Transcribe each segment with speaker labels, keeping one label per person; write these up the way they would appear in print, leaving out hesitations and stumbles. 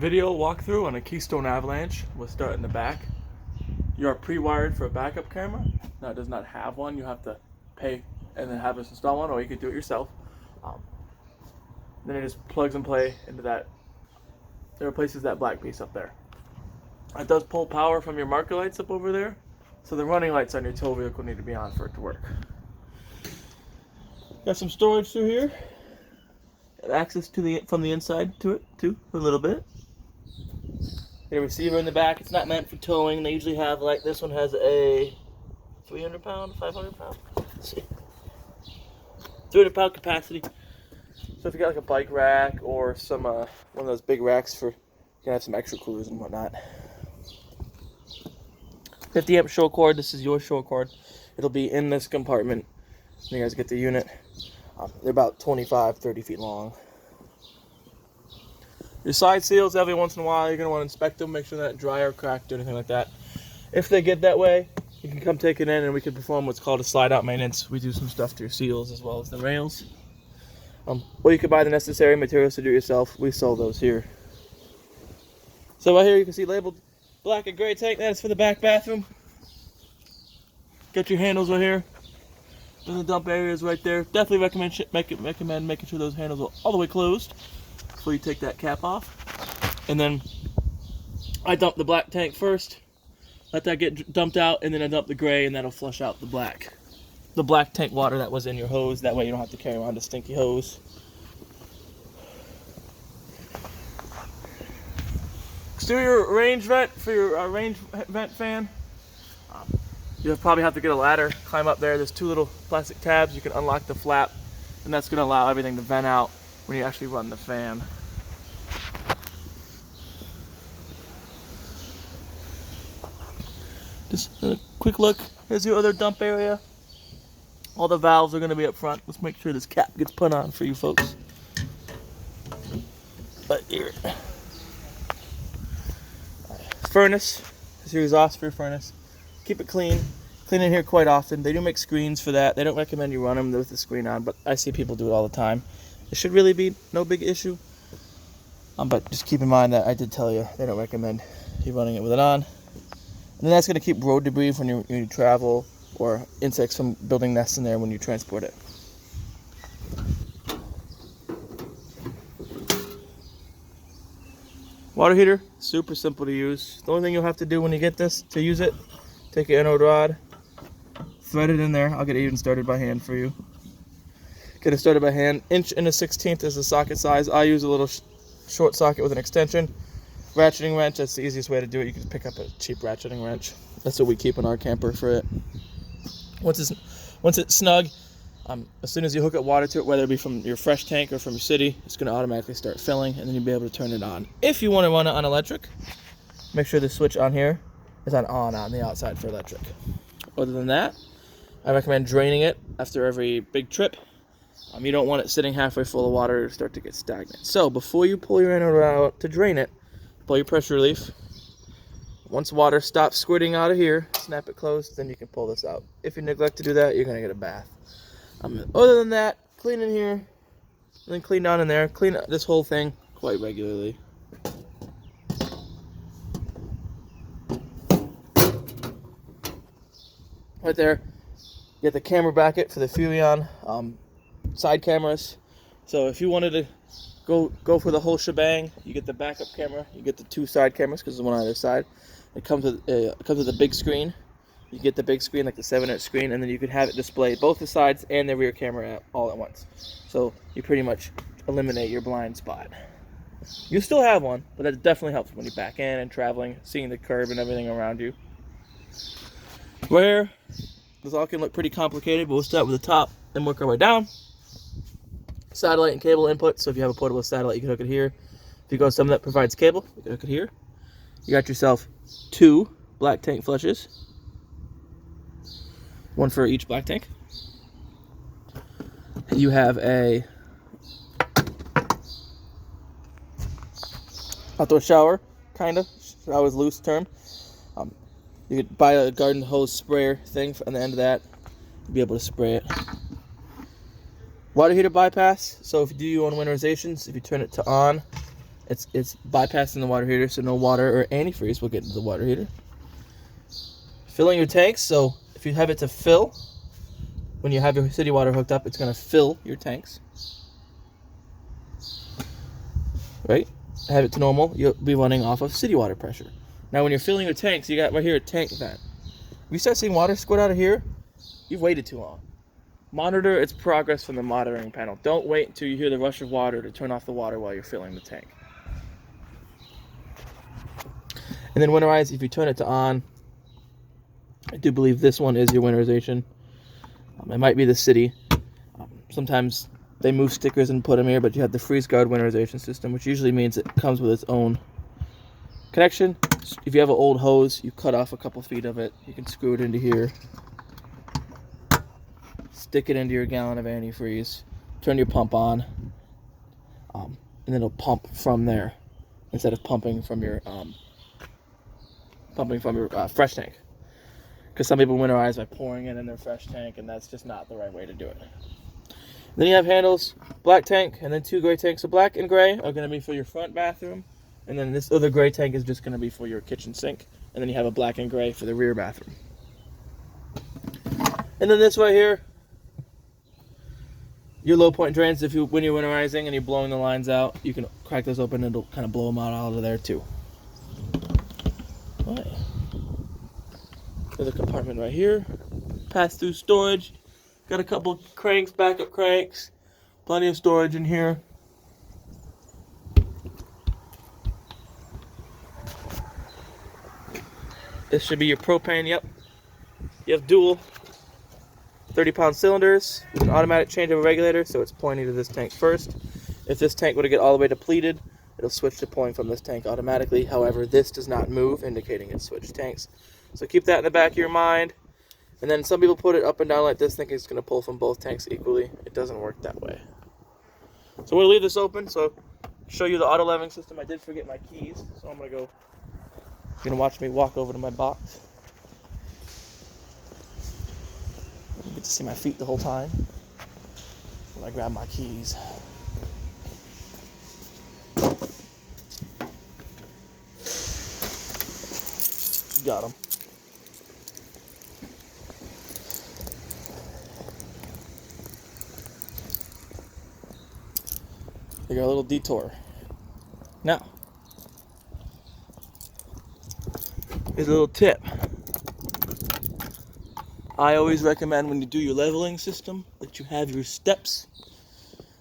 Speaker 1: video walkthrough on a Keystone Avalanche. We'll start in the back. You are pre-wired for a backup camera. Now it does not have one. You have to pay and then have us install one, or you could do it yourself. Then it just plugs and play into that. It replaces that black piece up there. It does pull power from your marker lights up over there, so the running lights on your tow vehicle need to be on for it to work. Got some storage through here. Got access to from the inside to it too, a little bit. Got a receiver in the back. It's not meant for towing. They usually have, like, this one has a 300 pound, 500 pound. Let's see, 300 pound capacity. So if you got like a bike rack or some one of those big racks for, you can have some extra coolers and whatnot. 50 amp show cord. This is your show cord. It'll be in this compartment. You guys get the unit. They're about 25-30 feet long. Your side seals, every once in a while you're going to want to inspect them, make sure they're not dry or cracked or anything like that. If they get that way, you can come take it in and we can perform what's called a slide out maintenance. We do some stuff to your seals as well as the rails. Or you can buy the necessary materials to do it yourself. We sell those here. So right here you can see labeled black and gray tank. That's for the back bathroom. Got your handles right here. And the dump area is right there. Definitely recommend making sure those handles are all the way closed before you take that cap off. And then I dump the black tank first. Let that get dumped out, and then I dump the gray, and that'll flush out the black tank water that was in your hose. That way you don't have to carry around a stinky hose. Exterior range vent for your range vent fan. You'll probably have to get a ladder, climb up there. There's two little plastic tabs. You can unlock the flap, and that's going to allow everything to vent out when you actually run the fan. Just a quick look. Here's your other dump area. All the valves are going to be up front. Let's make sure this cap gets put on for you folks. Right here. Furnace. This is your exhaust for your furnace. Keep it clean. Clean in here quite often. They do make screens for that. They don't recommend you run them with the screen on, but I see people do it all the time. It should really be no big issue. But just keep in mind that I did tell you they don't recommend you running it with it on. And then that's going to keep road debris when you travel, or insects from building nests in there when you transport it. Water heater, super simple to use. The only thing you'll have to do when you get this to use it, take your anode rod, thread it in there. I'll get it even started by hand for you. Get it started by hand. 1/16" is the socket size. I use a little short socket with an extension. Ratcheting wrench, that's the easiest way to do it. You can pick up a cheap ratcheting wrench. That's what we keep in our camper for it. Once it's snug, as soon as you hook up water to it, whether it be from your fresh tank or from your city, it's going to automatically start filling, and then you'll be able to turn it on. If you want to run it on electric, make sure the switch on here is on the outside for electric. Other than that, I recommend draining it after every big trip. You don't want it sitting halfway full of water to start to get stagnant. So before you pull your anode out to drain it, pull your pressure relief. Once water stops squirting out of here, snap it closed, then you can pull this out. If you neglect to do that, you're going to get a bath. Other than that, clean in here, and then clean down in there. Clean this whole thing quite regularly. Right there, you get the camera bracket for the Furion side cameras. So if you wanted to go for the whole shebang, you get the backup camera. You get the two side cameras because there's one on either side. It comes with a big screen. You get the big screen, like the 7-inch screen, and then you can have it display both the sides and the rear camera all at once. So you pretty much eliminate your blind spot. You still have one, but that definitely helps when you're back in and traveling, seeing the curb and everything around you. Where this all can look pretty complicated, but we'll start with the top and work our way down. Satellite and cable input. So if you have a portable satellite, you can hook it here. If you go to something that provides cable, you can hook it here. You got yourself 2 black tank flushes. One for each black tank. You have a outdoor shower, kind of. Shower is loose term. You could buy a garden hose sprayer thing on the end of that. You'll be able to spray it. Water heater bypass. So if you do your own winterizations, if you turn it to on It's bypassing the water heater, so no water or antifreeze will get into the water heater. Filling your tanks, so if you have it to fill, when you have your city water hooked up, it's going to fill your tanks. Right? Have it to normal, you'll be running off of city water pressure. Now when you're filling your tanks, you got right here a tank vent. If you start seeing water squirt out of here, you've waited too long. Monitor its progress from the monitoring panel. Don't wait until you hear the rush of water to turn off the water while you're filling the tank. And then winterize, if you turn it to on, I do believe this one is your winterization. It might be the city. Sometimes they move stickers and put them here, but you have the freeze guard winterization system, which usually means it comes with its own connection. If you have an old hose, you cut off a couple feet of it. You can screw it into here, stick it into your gallon of antifreeze, turn your pump on, and then it'll pump from there instead of pumping from your fresh tank. Because some people winterize by pouring it in their fresh tank, and that's just not the right way to do it. Then you have handles, black tank, and then 2 gray tanks. So black and gray are going to be for your front bathroom, and then this other gray tank is just going to be for your kitchen sink, and then you have a black and gray for the rear bathroom. And then this right here, your low point drains. When you're winterizing and you're blowing the lines out, you can crack those open and it'll kind of blow them out of there too. All right. There's a compartment right here. Pass-through storage. Got a couple cranks, backup cranks. Plenty of storage in here. This should be your propane, yep. You have dual 30-pound cylinders with an automatic changeover regulator, so it's pointing to this tank first. If this tank were to get all the way depleted, it'll switch to pulling from this tank automatically. However, this does not move, indicating it's switched tanks. So keep that in the back of your mind. And then some people put it up and down like this, thinking it's going to pull from both tanks equally. It doesn't work that way. So we'll leave this open, so show you the auto leveling system. I did forget my keys, so I'm going to go. You're going to watch me walk over to my box. You get to see my feet the whole time when I grab my keys. Got them. We got a little detour. Now, here's a little tip. I always recommend when you do your leveling system that you have your steps,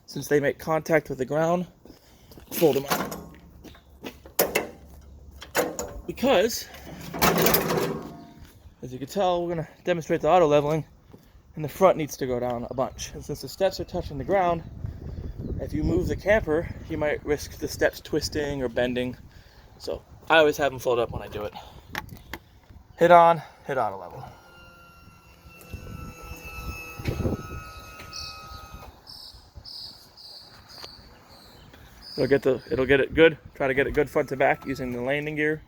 Speaker 1: since they make contact with the ground, fold them out. Because, as you can tell, we're going to demonstrate the auto leveling, and the front needs to go down a bunch. And since the steps are touching the ground, if you move the camper, you might risk the steps twisting or bending. So I always have them fold up when I do it. Hit on, hit auto level. It'll get it good. Try to get it good front to back using the landing gear.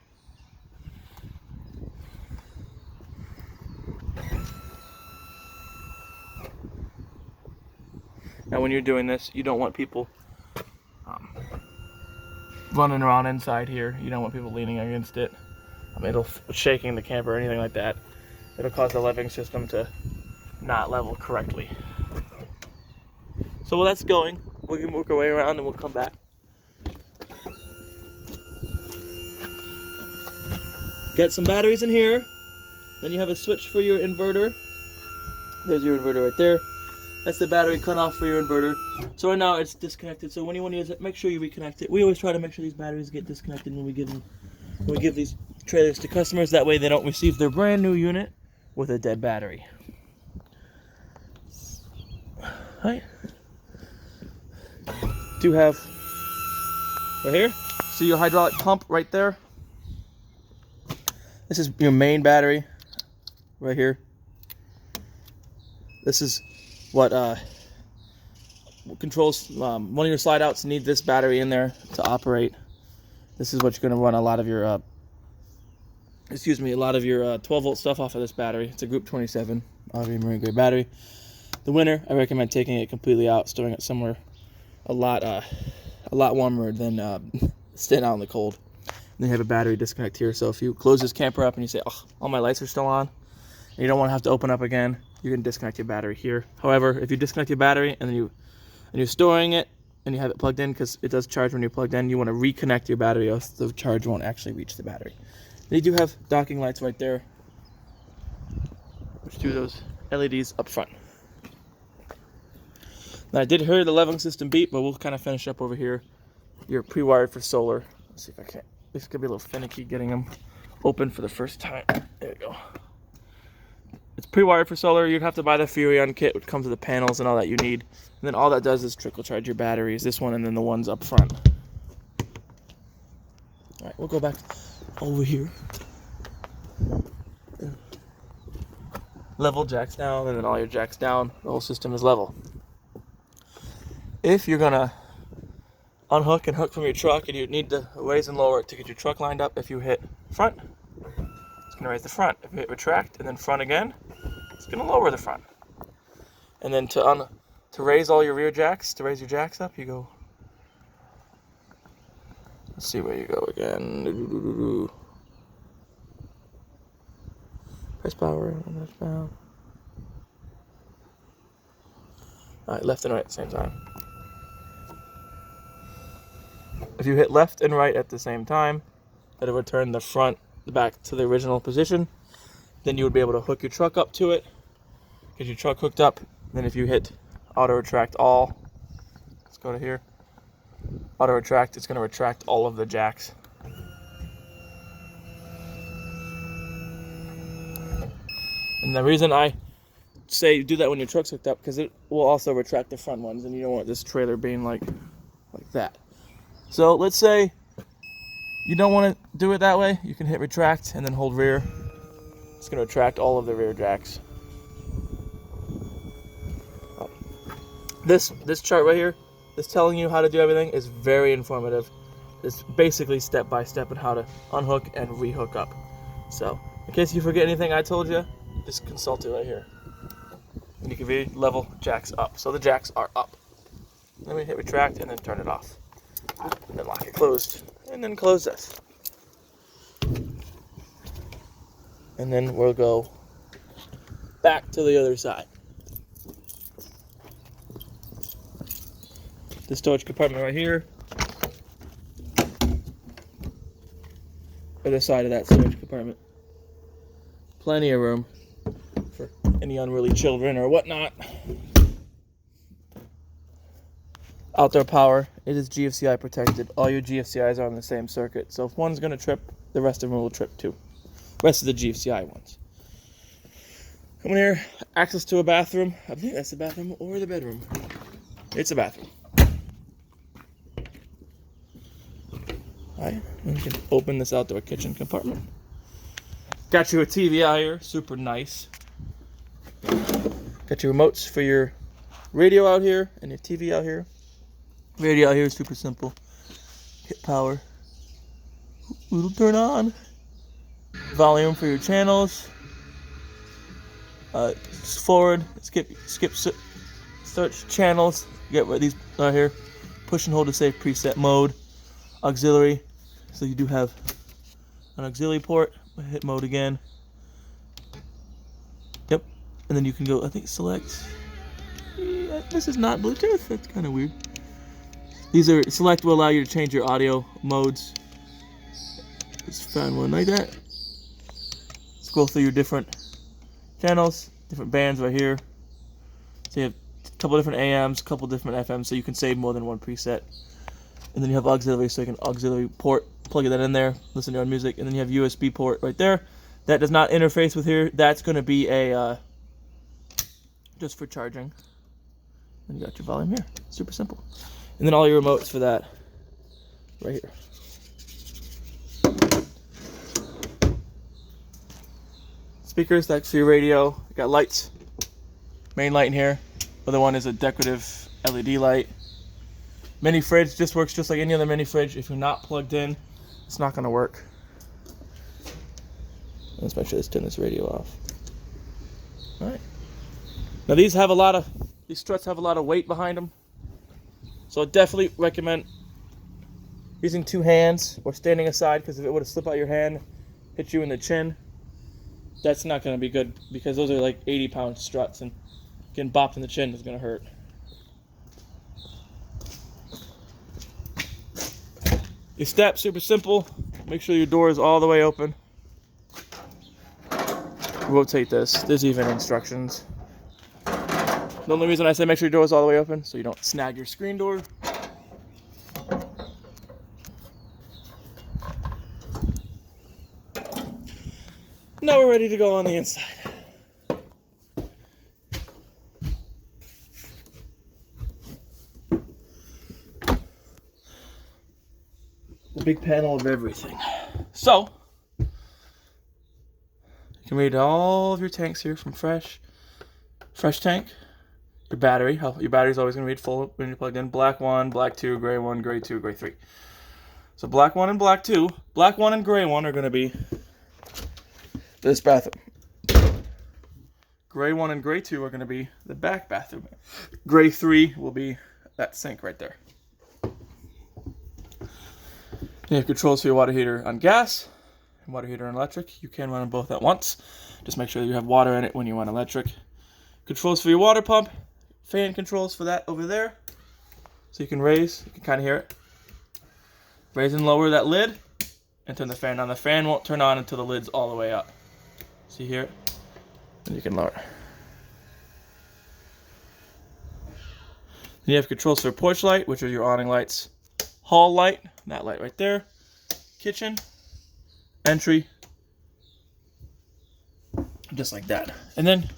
Speaker 1: Now when you're doing this, you don't want people running around inside here. You don't want people leaning against it. It'll shaking the camper or anything like that. It'll cause the leveling system to not level correctly. So while that's going, we can work our way around and we'll come back. Get some batteries in here. Then you have a switch for your inverter. There's your inverter right there. That's the battery cutoff for your inverter. So right now it's disconnected. So when you want to use it, make sure you reconnect it. We always try to make sure these batteries get disconnected when we give these trailers to customers. That way they don't receive their brand new unit with a dead battery. Right. Do have right here. See your hydraulic pump right there. This is your main battery right here. This is what controls one of your slide outs. Need this battery in there to operate. This is what's going to run a lot of your 12 volt stuff off of this battery. It's a Group 27 RV marine grade battery. The winter, I recommend taking it completely out, storing it somewhere a lot warmer than staying out in the cold. And then you have a battery disconnect here. So if you close this camper up and you say, oh, all my lights are still on, and you don't want to have to open up again, you can disconnect your battery here. However, if you disconnect your battery and then you're storing it and you have it plugged in, because it does charge when you're plugged in, you want to reconnect your battery, else the charge won't actually reach the battery. Then you do have docking lights right there, which do those LEDs up front. Now I did hear the leveling system beep, but we'll kind of finish up over here. You're pre-wired for solar. Let's see if I can. This could be a little finicky getting them open for the first time. There we go. It's pre-wired for solar. You'd have to buy the Furrion kit, which comes with the panels and all that you need. And then all that does is trickle charge your batteries. This one and then the ones up front. All right, we'll go back over here. Level jacks down, and then all your jacks down. The whole system is level. If you're gonna unhook and hook from your truck and you need to raise and lower it to get your truck lined up, if you hit front, it's gonna raise the front. If you hit retract and then front again, it's gonna lower the front. And then to raise all your rear jacks, to raise your jacks up, you go. Let's see where you go again. Press power and press down. All right, left and right at the same time. If you hit left and right at the same time, that'll return the back to the original position. Then you would be able to hook your truck up to it, get your truck hooked up. Then if you hit auto retract all, let's go to here, auto retract, it's going to retract all of the jacks. And the reason I say do that when your truck's hooked up, because it will also retract the front ones, and you don't want this trailer being like that. So let's say you don't want to do it that way, you can hit retract and then hold rear. It's going to retract all of the rear jacks. This chart right here, this telling you how to do everything, is very informative. It's basically step by step on how to unhook and rehook up. So in case you forget anything I told you, just consult it right here. And you can level jacks up. So the jacks are up. Then we hit retract and then turn it off. And then lock it closed. And then close this. And then we'll go back to the other side. The storage compartment right here. Other side of that storage compartment. Plenty of room for any unruly children or whatnot. Outdoor power. It is GFCI protected. All your GFCIs are on the same circuit. So if one's going to trip, the rest of them will trip too. Rest of the GFCI ones. Come in here. Access to a bathroom. I think that's the bathroom or the bedroom. It's a bathroom. Alright, and you can open this outdoor kitchen compartment. Got you a TV out here, super nice. Got your remotes for your radio out here and your TV out here. Radio out here is super simple. Hit power. It'll turn on. Volume for your channels. Forward, skip search channels. You get these right here. Push and hold to save preset mode. Auxiliary. So you do have an auxiliary port. Hit mode again. Yep. And then you can go, I think, select. Yeah, this is not Bluetooth. That's kind of weird. These are select will allow you to change your audio modes. Just found one like that. Scroll through your different channels, different bands right here. So you have a couple different AMs, a couple different FMs, so you can save more than one preset. And then you have auxiliary, so you can auxiliary port, plug that in there, listen to your own music. And then you have USB port right there. That does not interface with here. That's going to be a just for charging. And you got your volume here. Super simple. And then all your remotes for that right here. Speakers, that's for your radio. You got lights. Main light in here. Other one is a decorative LED light. Mini fridge just works just like any other mini fridge. If you're not plugged in, it's not going to work. Let's make sure let's turn this radio off. All right. Now these struts have a lot of weight behind them. So I definitely recommend using two hands or standing aside, because if it would have slipped out your hand, hit you in the chin, that's not going to be good, because those are like 80-pound struts, and getting bopped in the chin is going to hurt. Your step, super simple. Make sure your door is all the way open. Rotate this. There's even instructions. The only reason I say make sure your door is all the way open, so you don't snag your screen door. Now we're ready to go on the inside. The big panel of everything. So, you can read all of your tanks here from fresh tank. Your battery, your battery's always going to read full when you're plugged in. Black 1, black 2, gray 1, gray 2, gray 3. So black 1 and black 2, black 1 and gray 1 are going to be this bathroom. Gray 1 and gray 2 are going to be the back bathroom. Gray 3 will be that sink right there. You have controls for your water heater on gas and water heater on electric. You can run them both at once. Just make sure you have water in it when you run electric. Controls for your water pump. Fan controls for that over there. So you can raise, you can kind of hear it. Raise and lower that lid and turn the fan on. The fan won't turn on until the lid's all the way up. So you hear it? And you can lower it. Then you have controls for porch light, which are your awning lights. Hall light, that light right there. Kitchen, entry, just like that. And then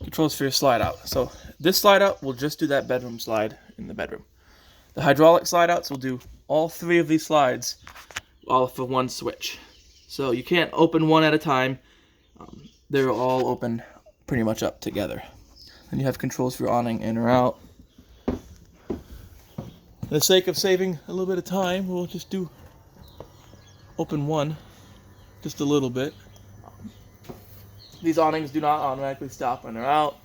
Speaker 1: controls for your slide out. So this slide out will just do that bedroom slide in the bedroom. The hydraulic slide outs will do all three of these slides all for one switch. So you can't open one at a time. They're all open pretty much up together. Then you have controls for your awning in or out. For the sake of saving a little bit of time, we'll just do open one just a little bit. These awnings do not automatically stop when they're out.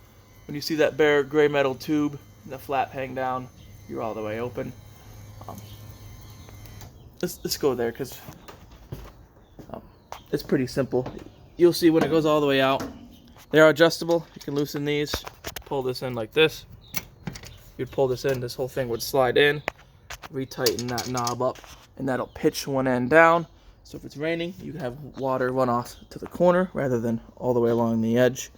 Speaker 1: When you see that bare gray metal tube and the flap hang down, you're all the way open. Let's go there because it's pretty simple. You'll see when it goes all the way out. They are adjustable. You can loosen these, pull this in like this. You'd pull this in, this whole thing would slide in, retighten that knob up, and that'll pitch one end down. So if it's raining, you can have water run off to the corner rather than all the way along the edge.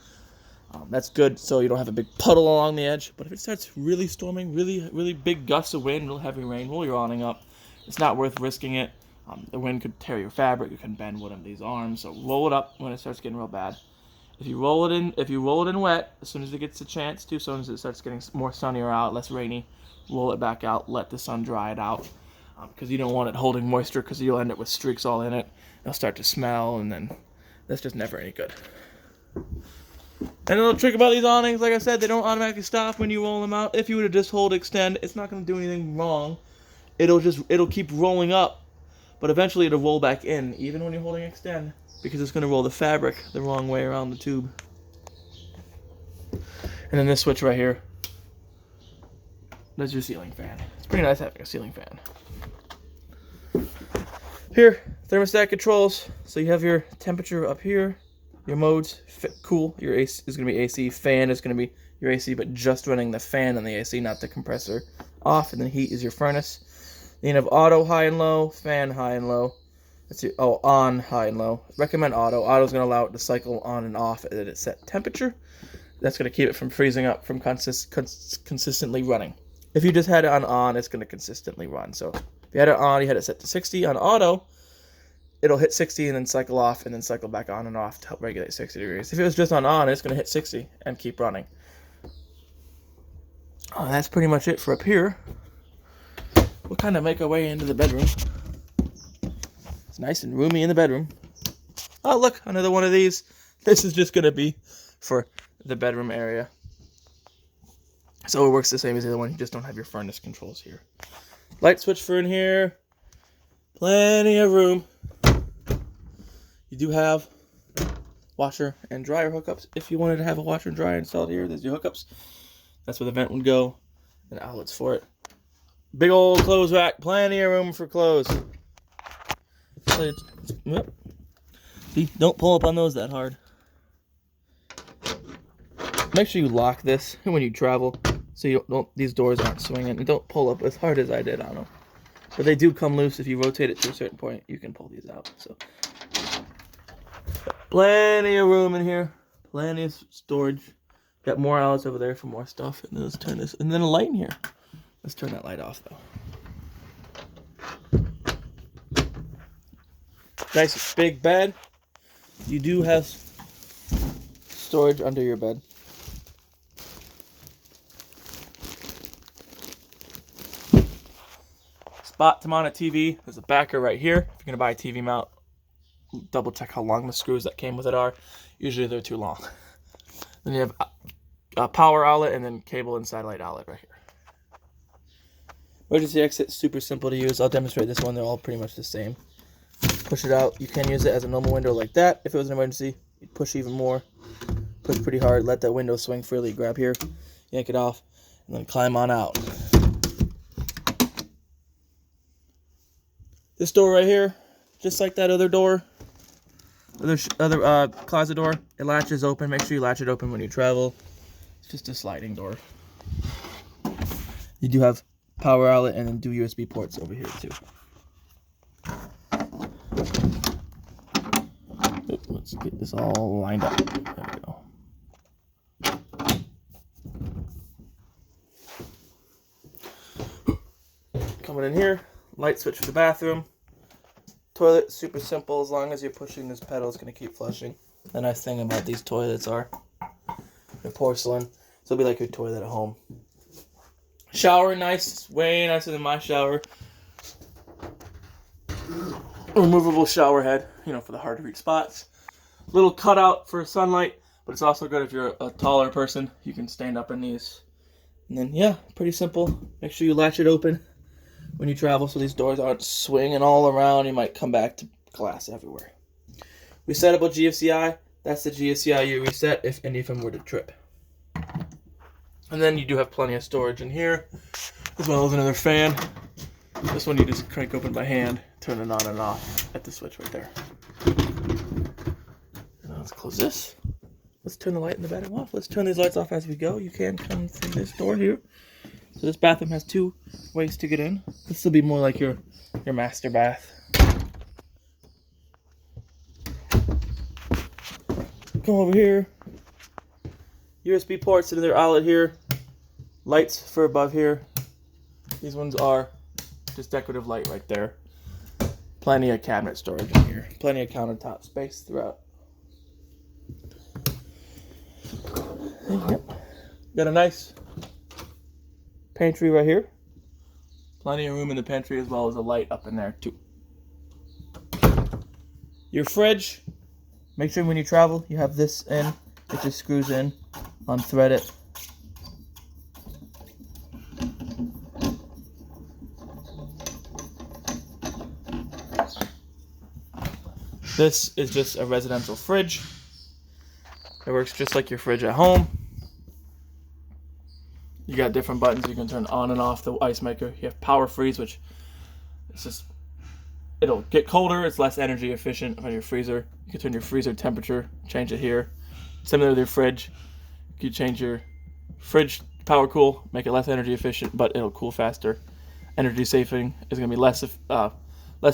Speaker 1: That's good so you don't have a big puddle along the edge. But if it starts really storming, really big gusts of wind, real heavy rain, roll your awning up. It's not worth risking it. The wind could tear your fabric. You can bend one of these arms. So roll it up when it starts getting real bad. If you roll it in wet, as soon as it gets a chance to, as soon as it starts getting more sunnier out, less rainy, roll it back out, let the sun dry it out. Because you don't want it holding moisture because you'll end up with streaks all in it. It'll start to smell, and then that's just never any good. And a little trick about these awnings, like I said, they don't automatically stop when you roll them out. If you were to just hold extend, it's not going to do anything wrong. It'll keep rolling up, but eventually it'll roll back in, even when you're holding extend, because it's going to roll the fabric the wrong way around the tube. And then this switch right here, that's your ceiling fan. It's pretty nice having a ceiling fan. Here, thermostat controls. So you have your temperature up here, your modes, cool, your AC is going to be AC, fan is going to be your AC, but just running the fan on the AC, not the compressor, off, and then heat is your furnace. Then you have auto, high and low, fan, high and low. That's your, on, high and low. Recommend auto. Auto is going to allow it to cycle on and off at its set temperature. That's going to keep it from freezing up from consistently running. If you just had it on, it's going to consistently run. So if you had it on, you had it set to 60. On auto, it'll hit 60 and then cycle off and then cycle back on and off to help regulate 60 degrees. If it was just on, it's going to hit 60 and keep running. That's pretty much it for up here. We'll kind of make our way into the bedroom. It's nice and roomy in the bedroom. Oh, look, another one of these. This is just going to be for the bedroom area. So it works the same as the other one. You just don't have your furnace controls here. Light switch for in here. Plenty of room. You do have washer and dryer hookups. If you wanted to have a washer and dryer installed here, there's your hookups. That's where the vent would go, and outlets for it. Big old clothes rack, plenty of room for clothes. See, don't pull up on those that hard. Make sure you lock this when you travel, so you don't these doors aren't swinging. And don't pull up as hard as I did on them. But they do come loose if you rotate it to a certain point. You can pull these out. So plenty of room in here, plenty of storage. Got more outlets over there for more stuff. And then let's turn this, and then a light in here. Let's turn that light off though. Nice big bed. You do have storage under your bed. Spot to mount a TV. There's a backer right here. If you're going to buy a TV mount, double check how long the screws that came with it are. Usually they're too long. Then you have a power outlet and then cable and satellite outlet right here. Emergency exit, super simple to use. I'll demonstrate this one. They're all pretty much the same. Push it out. You can use it as a normal window like that. If it was an emergency, you'd push even more. Push pretty hard. Let that window swing freely. Grab here, yank it off, and then climb on out. This door right here, just like that other door, other closet door, it latches open. Make sure you latch it open when you travel. It's just a sliding door. You do have power outlet and then 2 USB ports over here too. Let's get this all lined up. There we go. Coming in here, light switch for the bathroom. Toilet, super simple. As long as you're pushing this pedal, it's going to keep flushing. The nice thing about these toilets are they're porcelain, so it'll be like your toilet at home. Shower, nice, way nicer than my shower. Removable shower head, you know, for the hard to reach spots. Little cutout for sunlight, but it's also good if you're a taller person. You can stand up in these. And then, yeah, pretty simple. Make sure you latch it open when you travel so these doors aren't swinging all around. You might come back to glass everywhere. Resettable GFCI. That's the GFCI you reset if any of them were to trip. And then you do have plenty of storage in here, as well as another fan. This one you just crank open by hand, turn it on and off at the switch right there. Now let's close this. Let's turn the light in the bedroom off. Let's turn these lights off as we go. You can come through this door here. So this bathroom has 2 ways to get in. This will be more like your master bath. Come over here. USB ports into their outlet here. Lights for above here. These ones are just decorative light right there. Plenty of cabinet storage in here. Plenty of countertop space throughout. Yep. Got a nice pantry right here. Plenty of room in the pantry as well as a light up in there too. Your fridge. Make sure when you travel you have this in. It just screws in. Unthread it. This is just a residential fridge. It works just like your fridge at home. You got different buttons you can turn on and off the ice maker. You have power freeze, which it's just, it'll get colder. It's less energy efficient on your freezer. You can turn your freezer temperature, change it here. Similar to your fridge. You can change your fridge power cool, make it less energy efficient, but it'll cool faster. Energy saving is going to be less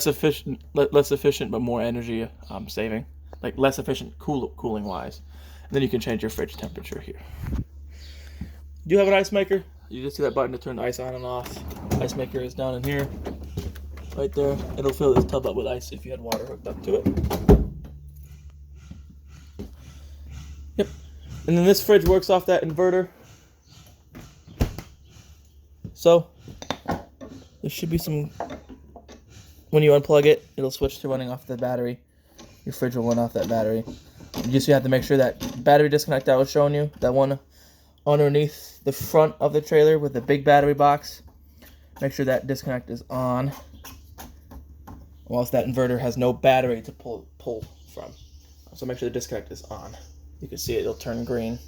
Speaker 1: efficient, but more energy saving. Like less efficient cooling wise. And then you can change your fridge temperature here. Do you have an ice maker? You just see that button to turn the ice on and off. Ice maker is down in here, right there. It'll fill this tub up with ice if you had water hooked up to it. Yep. And then this fridge works off that inverter. So there should be some. When you unplug it, it'll switch to running off the battery. Your fridge will run off that battery. You have to make sure that battery disconnect I was showing you, that one underneath the front of the trailer with the big battery box, make sure that disconnect is on, or else that inverter has no battery to pull from. So make sure the disconnect is on. You can see it, it'll turn green.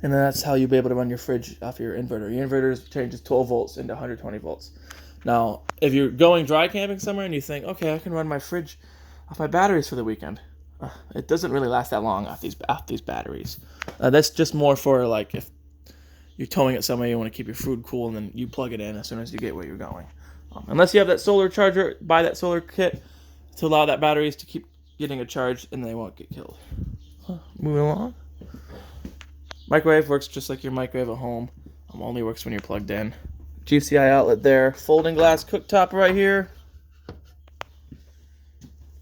Speaker 1: And then that's how you'll be able to run your fridge off your inverter. Your inverter changes 12 volts into 120 volts. Now, if you're going dry camping somewhere and you think, okay, I can run my fridge off my batteries for the weekend, it doesn't really last that long off these batteries. That's just more for like if you're towing it somewhere, you want to keep your food cool, and then you plug it in as soon as you get where you're going. Unless you have that solar charger, buy that solar kit to allow that batteries to keep getting a charge, and they won't get killed. Moving along. Microwave works just like your microwave at home. Only works when you're plugged in. GCI outlet there. Folding glass cooktop right here.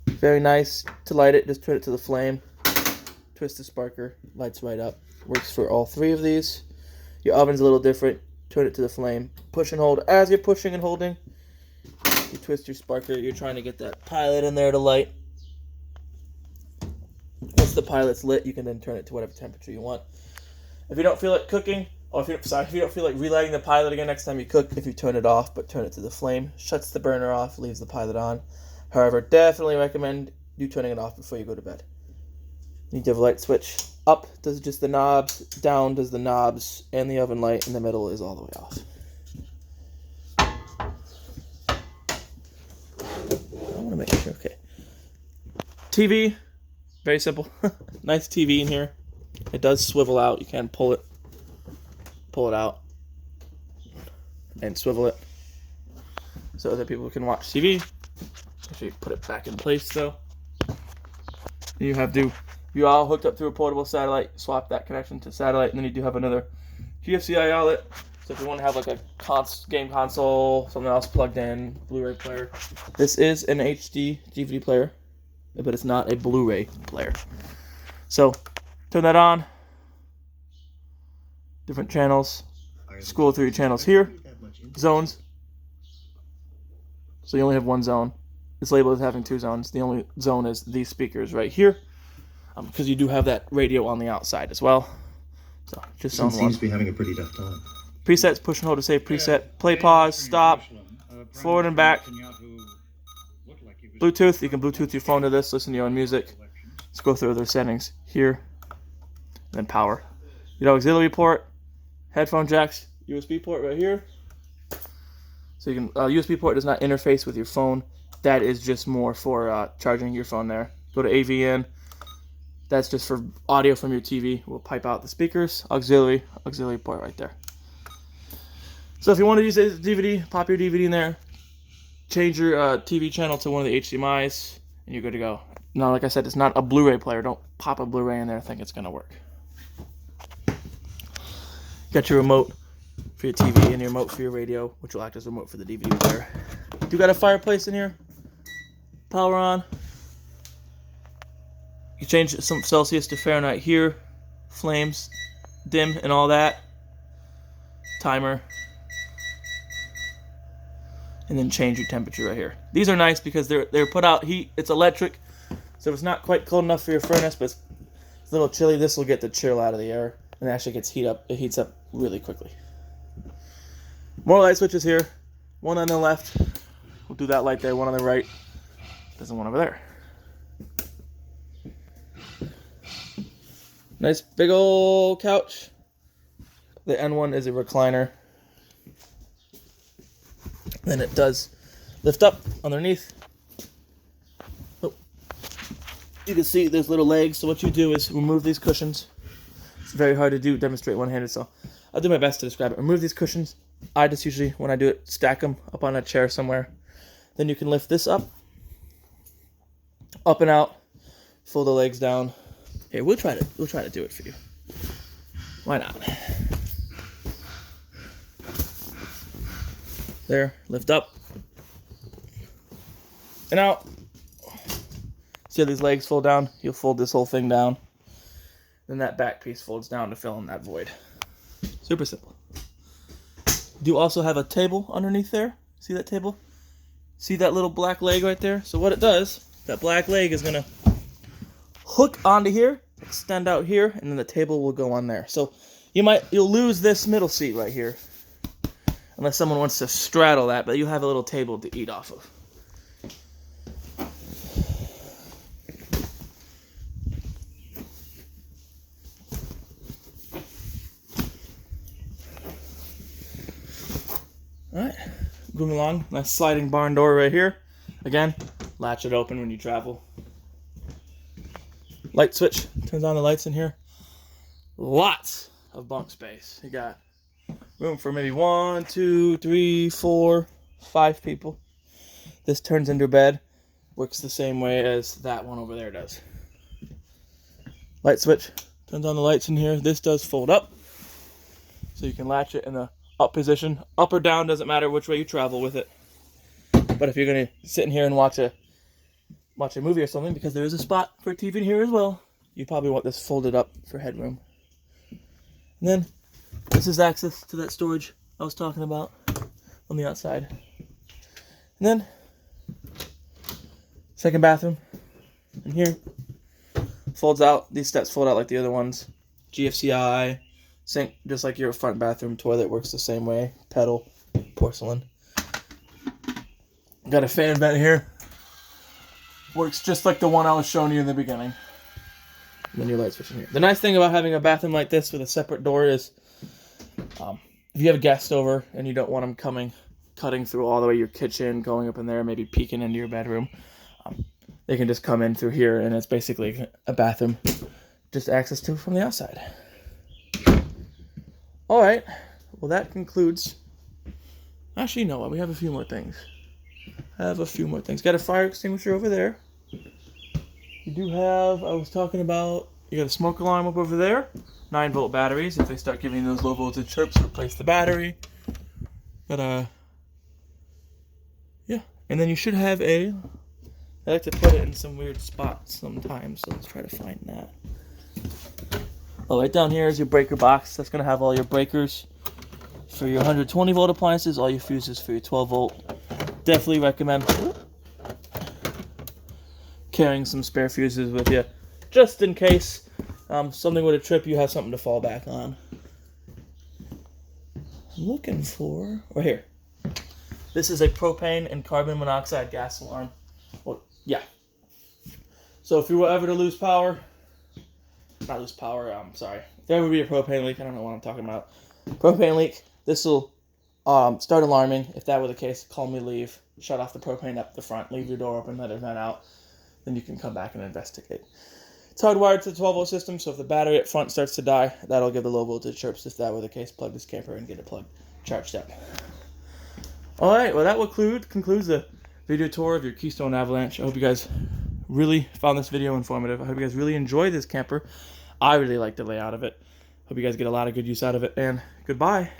Speaker 1: Very nice to light it. Just turn it to the flame. Twist the sparker. Lights right up. Works for all three of these. Your oven's a little different. Turn it to the flame. Push and hold. As you're pushing and holding, you twist your sparker. You're trying to get that pilot in there to light. Once the pilot's lit, you can then turn it to whatever temperature you want. If you don't feel like cooking, or if you don't feel like relighting the pilot again next time you cook, if you turn it off but turn it to the flame, shuts the burner off, leaves the pilot on. However, definitely recommend you turning it off before you go to bed. You need to have a light switch. Up does just the knobs, down does the knobs, and the oven light, and the middle is all the way off. I want to make sure, okay. TV, very simple. Nice TV in here. It does swivel out. You can pull it out, and swivel it so other people can watch TV. If you put it back in place, though, you all hooked up through a portable satellite. Swap that connection to satellite, and then you do have another GFCI outlet. So if you want to have like a game console, something else plugged in, Blu-ray player. This is an HD DVD player, but it's not a Blu-ray player. So turn that on. Different channels. Scroll through your channels here. Zones. So you only have one zone. It's labeled as having two zones. The only zone is these speakers right here, because you do have that radio on the outside as well. So just zone one.
Speaker 2: Seems to be having a pretty tough time.
Speaker 1: Presets, push and hold to save preset. Play, pause, stop, forward and back. Bluetooth, you can Bluetooth your phone to this, listen to your own music. Let's go through other settings here. And then power. You know, auxiliary port, headphone jacks, USB port right here. So you can, USB port does not interface with your phone. That is just more for charging your phone there. Go to AV in. That's just for audio from your TV. We'll pipe out the speakers. Auxiliary port right there. So if you want to use a DVD, pop your DVD in there. Change your TV channel to one of the HDMIs, and you're good to go. Now, like I said, it's not a Blu-ray player. Don't pop a Blu-ray in there and think it's going to work. Got your remote for your TV and your remote for your radio, which will act as a remote for the DVD player. You got a fireplace in here. Power on. You change some Celsius to Fahrenheit here. Flames, dim, and all that. Timer. And then change your temperature right here. These are nice because they're put out heat. It's electric, so it's not quite cold enough for your furnace, but it's a little chilly. This will get the chill out of the air, and it actually gets It heats up really quickly. More light switches here. One on the left. We'll do that light there. One on the right. There's one over there. Nice big old couch. The N1 is a recliner. Then it does lift up underneath. Oh. You can see there's little legs. So what you do is remove these cushions. It's very hard to demonstrate one-handed, so I'll do my best to describe it. Remove these cushions. I just usually, when I do it, stack them up on a chair somewhere. Then you can lift this up and out, fold the legs down. Here, we'll try to do it for you. Why not? There, lift up and out. See how these legs fold down? You'll fold this whole thing down. Then that back piece folds down to fill in that void. Super simple. You do also have a table underneath there. See that table? See that little black leg right there? So what it does, that black leg is going to hook onto here, extend out here, and then the table will go on there. So you'll lose this middle seat right here, unless someone wants to straddle that, but you have a little table to eat off of. moving along. Nice sliding barn door right here. Again, latch it open when you travel. Light switch turns on the lights in here. Lots of bunk space. You got room for maybe 1, 2, 3, 4, 5 people. This turns into a bed. Works the same way as that one over there does. Light switch turns on the lights in here. This does fold up, so you can latch it in the up position. Up or down, doesn't matter which way you travel with it. But if you're gonna sit in here and watch a movie or something, because there is a spot for a TV in here as well, you probably want this folded up for headroom. And then this is access to that storage I was talking about on the outside. And then second bathroom in here. Folds out. These steps fold out like the other ones. GFCI sink, just like your front bathroom. Toilet works the same way. Pedal, porcelain. Got a fan vent here. Works just like the one I was showing you in the beginning. And then your light switch in here. The nice thing about having a bathroom like this with a separate door is, if you have a guest over and you don't want them cutting through all the way your kitchen, going up in there, maybe peeking into your bedroom, they can just come in through here, and it's basically a bathroom, just access to from the outside. All right, well that concludes. Actually, you know what? We have a few more things. Got a fire extinguisher over there. You do have, I was talking about, you got a smoke alarm up over there. 9-volt batteries. If they start giving those low voltage chirps, replace the battery. Got yeah, and then you should have I like to put it in some weird spots sometimes, so let's try to find that. Oh, right down here is your breaker box. That's going to have all your breakers for your 120 volt appliances, all your fuses for your 12 volt. Definitely recommend carrying some spare fuses with you, just in case something were to trip, you have something to fall back on. I'm looking for, right here. This is a propane and carbon monoxide gas alarm. Well, yeah. So if you were ever to lose power, sorry. If there ever be a propane leak, I don't know what I'm talking about. Propane leak, this will start alarming. If that were the case, call me, leave. Shut off the propane up the front, leave your door open, let it vent out. Then you can come back and investigate. It's hardwired to the 12 volt system, so if the battery up front starts to die, that'll give the low voltage chirps. If that were the case, plug this camper and get it plugged, charged up. Alright, well that concludes the video tour of your Keystone Avalanche. I hope you guys really found this video informative. I hope you guys really enjoy this camper. I really like the layout of it. Hope you guys get a lot of good use out of it, and goodbye.